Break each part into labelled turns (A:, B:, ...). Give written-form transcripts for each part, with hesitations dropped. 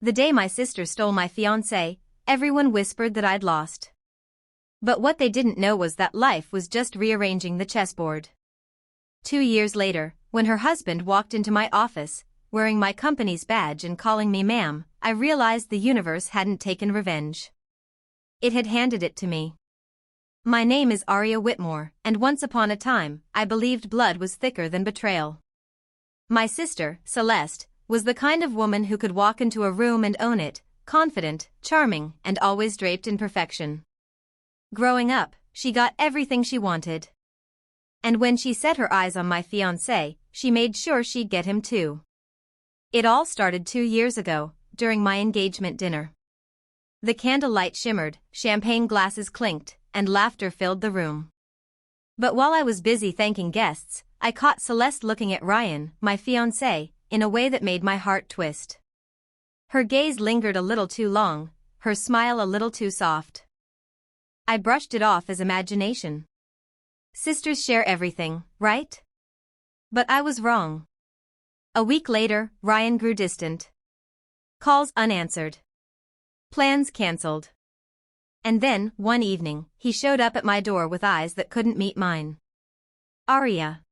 A: The day my sister stole my fiancé, everyone whispered that I'd lost. But what they didn't know was that life was just rearranging the chessboard. 2 years later, when her husband walked into my office, wearing my company's badge and calling me ma'am, I realized the universe hadn't taken revenge. It had handed it to me. My name is Aria Whitmore, and once upon a time, I believed blood was thicker than betrayal. My sister, Celeste, was the kind of woman who could walk into a room and own it, confident, charming, and always draped in perfection. Growing up, she got everything she wanted. And when she set her eyes on my fiancé, she made sure she'd get him too. It all started 2 years ago, during my engagement dinner. The candlelight shimmered, champagne glasses clinked, and laughter filled the room. But while I was busy thanking guests, I caught Celeste looking at Ryan, my fiancé, in a way that made my heart twist. Her gaze lingered a little too long, her smile a little too soft. I brushed it off as imagination. Sisters share everything, right? But I was wrong. A week later, Ryan grew distant. Calls unanswered. Plans cancelled. And then, one evening, he showed up at my door with eyes that couldn't meet mine. Aria.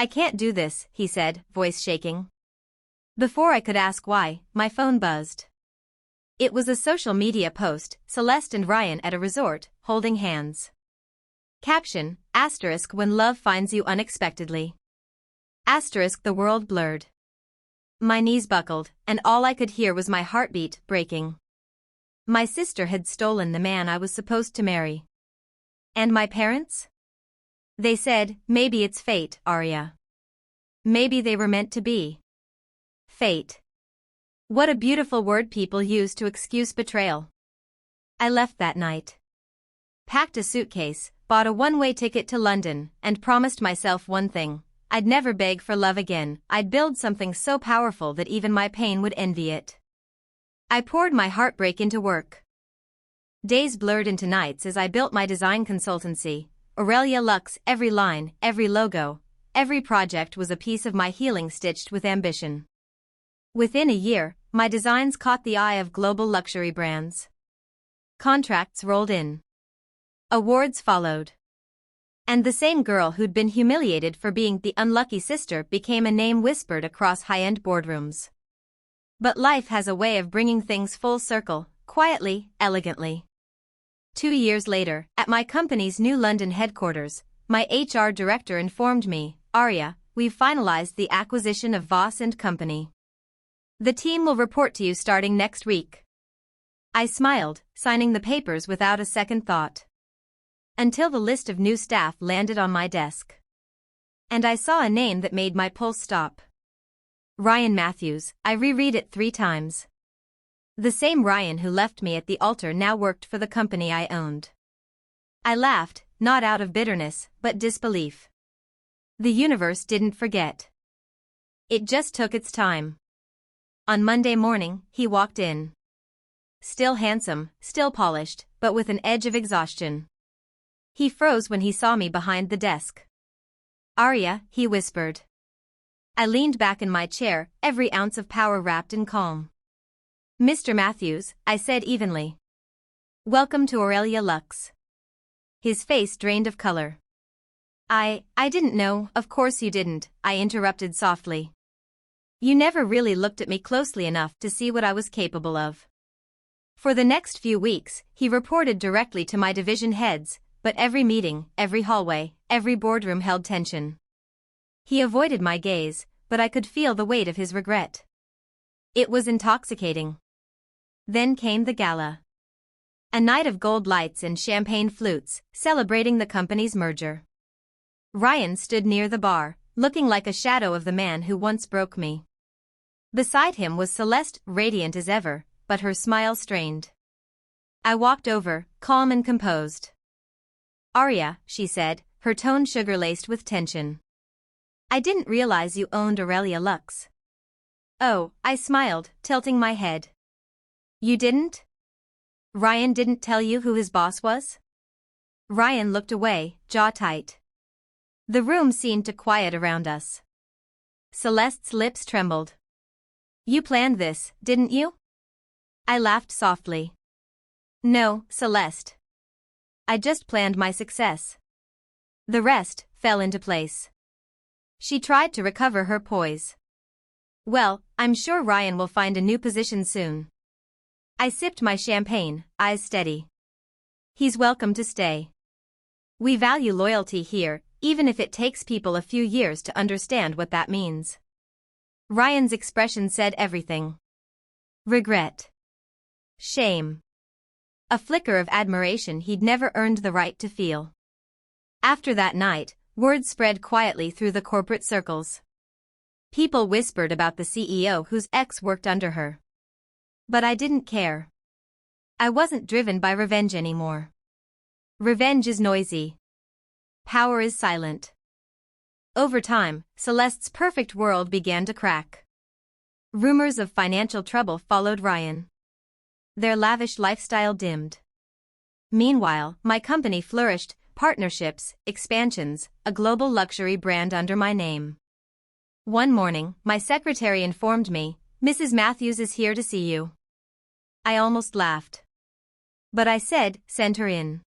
A: I can't do this, he said, voice shaking. Before I could ask why, my phone buzzed. It was a social media post, Celeste and Ryan at a resort, holding hands. Caption, * when love finds you unexpectedly. * the world blurred. My knees buckled, and all I could hear was my heartbeat breaking. My sister had stolen the man I was supposed to marry. And my parents? They said, maybe it's fate, Aria. Maybe they were meant to be. Fate. What a beautiful word people use to excuse betrayal. I left that night. Packed a suitcase, bought a one-way ticket to London, and promised myself one thing. I'd never beg for love again. I'd build something so powerful that even my pain would envy it. I poured my heartbreak into work. Days blurred into nights as I built my design consultancy, Aurelia Lux. Every line, every logo, every project was a piece of my healing stitched with ambition. Within a year, my designs caught the eye of global luxury brands. Contracts rolled in. Awards followed. And the same girl who'd been humiliated for being the unlucky sister became a name whispered across high-end boardrooms. But life has a way of bringing things full circle, quietly, elegantly. 2 years later, at my company's new London headquarters, my HR director informed me, Aria, we've finalized the acquisition of Voss & Company. The team will report to you starting next week. I smiled, signing the papers without a second thought. Until the list of new staff landed on my desk. And I saw a name that made my pulse stop. Ryan Matthews. I reread it 3 times. The same Ryan who left me at the altar now worked for the company I owned. I laughed, not out of bitterness, but disbelief. The universe didn't forget. It just took its time. On Monday morning, he walked in. Still handsome, still polished, but with an edge of exhaustion. He froze when he saw me behind the desk. Aria, he whispered. I leaned back in my chair, every ounce of power wrapped in calm. Mr. Matthews, I said evenly. Welcome to Aurelia Lux. His face drained of color. I didn't know. Of course you didn't, I interrupted softly. You never really looked at me closely enough to see what I was capable of. For the next few weeks, he reported directly to my division heads, but every meeting, every hallway, every boardroom held tension. He avoided my gaze, but I could feel the weight of his regret. It was intoxicating. Then came the gala. A night of gold lights and champagne flutes, celebrating the company's merger. Ryan stood near the bar, looking like a shadow of the man who once broke me. Beside him was Celeste, radiant as ever, but her smile strained. I walked over, calm and composed. Aria, she said, her tone sugar-laced with tension. I didn't realize you owned Aurelia Lux. Oh, I smiled, tilting my head. You didn't? Ryan didn't tell you who his boss was? Ryan looked away, jaw tight. The room seemed to quiet around us. Celeste's lips trembled. You planned this, didn't you? I laughed softly. No, Celeste. I just planned my success. The rest fell into place. She tried to recover her poise. Well, I'm sure Ryan will find a new position soon. I sipped my champagne, eyes steady. He's welcome to stay. We value loyalty here, even if it takes people a few years to understand what that means. Ryan's expression said everything. Regret. Shame. A flicker of admiration he'd never earned the right to feel. After that night, word spread quietly through the corporate circles. People whispered about the CEO whose ex worked under her. But I didn't care. I wasn't driven by revenge anymore. Revenge is noisy. Power is silent. Over time, Celeste's perfect world began to crack. Rumors of financial trouble followed Ryan. Their lavish lifestyle dimmed. Meanwhile, my company flourished, partnerships, expansions, a global luxury brand under my name. One morning, my secretary informed me, "Mrs. Matthews is here to see you." I almost laughed. But I said, "Send her in."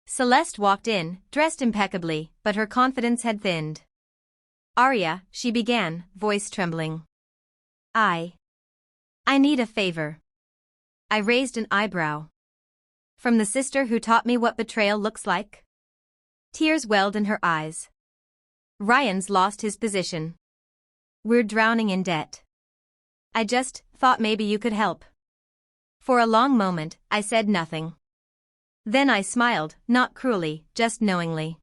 A: Celeste walked in, dressed impeccably, but her confidence had thinned. "Arya," she began, voice trembling. I need a favor." I raised an eyebrow. "From the sister who taught me what betrayal looks like?" Tears welled in her eyes. "Ryan's lost his position. We're drowning in debt. I just thought maybe you could help." For a long moment, I said nothing. Then I smiled, not cruelly, just knowingly.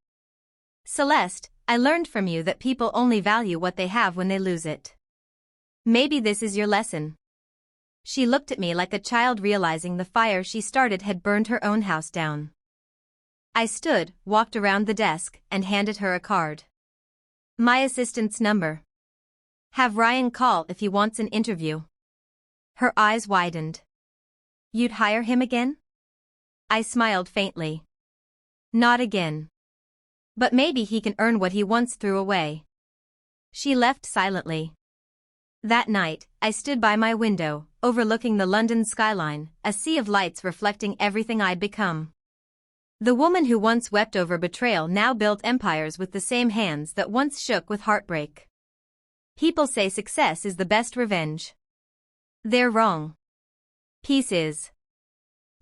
A: "Celeste, I learned from you that people only value what they have when they lose it. Maybe this is your lesson." She looked at me like a child realizing the fire she started had burned her own house down. I stood, walked around the desk, and handed her a card. "My assistant's number. Have Ryan call if he wants an interview." Her eyes widened. "You'd hire him again?" I smiled faintly. "Not again. But maybe he can earn what he once threw away." She left silently. That night, I stood by my window, overlooking the London skyline, a sea of lights reflecting everything I'd become. The woman who once wept over betrayal now built empires with the same hands that once shook with heartbreak. People say success is the best revenge. They're wrong. Peace is.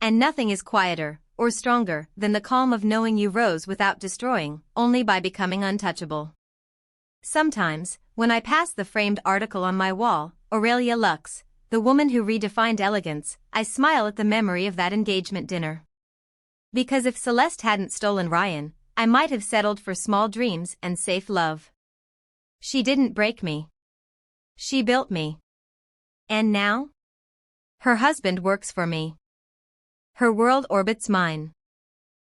A: And nothing is quieter, or stronger, than the calm of knowing you rose without destroying, only by becoming untouchable. Sometimes, when I pass the framed article on my wall, Aurelia Lux, the woman who redefined elegance, I smile at the memory of that engagement dinner. Because if Celeste hadn't stolen Ryan, I might have settled for small dreams and safe love. She didn't break me. She built me. And now? Her husband works for me. Her world orbits mine.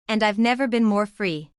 A: And I've never been more free.